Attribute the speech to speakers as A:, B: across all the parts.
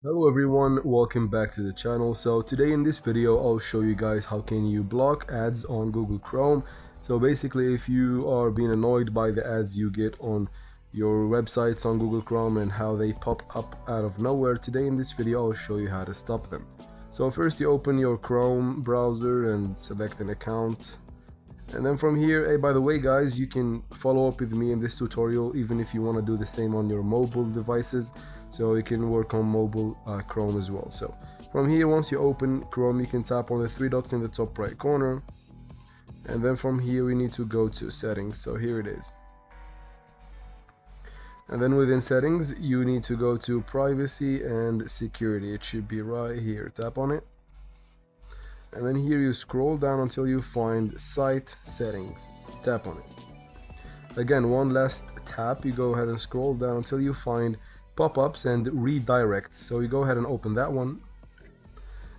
A: Hello everyone, welcome back to the channel. So today in this video I'll show you guys how can you block ads on Google Chrome. So basically, if you are being annoyed by the ads you get on your websites on Google Chrome and how they pop up out of nowhere, today in this video I'll show you how to stop them. So first you open your Chrome browser and select an account. And then from here, hey, by the way guys, you can follow up with me in this tutorial even if you want to do the same on your mobile devices, so you can work on mobile Chrome as well. So from here, once you open Chrome, you can tap on the three dots in the top right corner, and then from here we need to go to settings. So here it is, and then within settings you need to go to privacy and security. It should be right here. Tap on it, and then here you scroll down until you find site settings. Tap on it. Again, one last tap, you go ahead and scroll down until you find pop-ups and redirects. So you go ahead and open that one,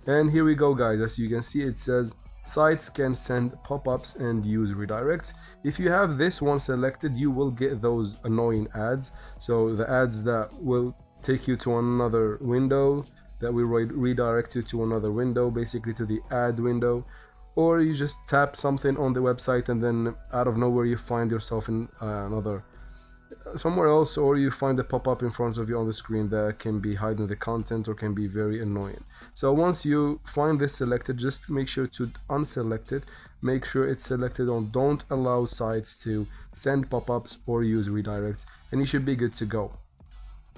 A: and here we go guys. As you can see, it says sites can send pop-ups and use redirects. If you have this one selected, you will get those annoying ads. So the ads that will take you to another window, that will redirect you to another window, basically to the ad window, or you just tap something on the website and then out of nowhere you find yourself in somewhere else, or you find a pop-up in front of you on the screen that can be hiding the content or can be very annoying. So once you find this selected, just make sure to unselect it. Make sure it's selected on don't allow sites to send pop-ups or use redirects, and you should be good to go.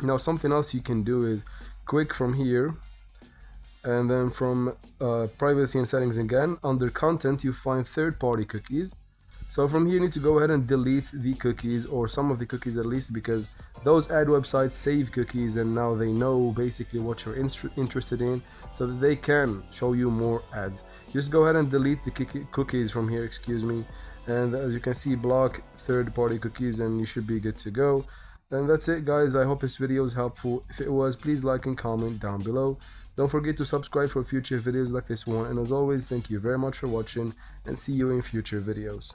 A: Now something else you can do is click from here, and then from privacy and settings again, under content you find third-party cookies. So from here you need to go ahead and delete the cookies, or some of the cookies at least, because those ad websites save cookies and now they know basically what you're interested in, so that they can show you more ads. Just go ahead and delete the cookies from here, excuse me, and as you can see, block third-party cookies, and you should be good to go. And that's it guys. I hope this video is helpful. If it was, please like and comment down below. Don't forget to subscribe for future videos like this one, and as always, thank you very much for watching, and see you in future videos.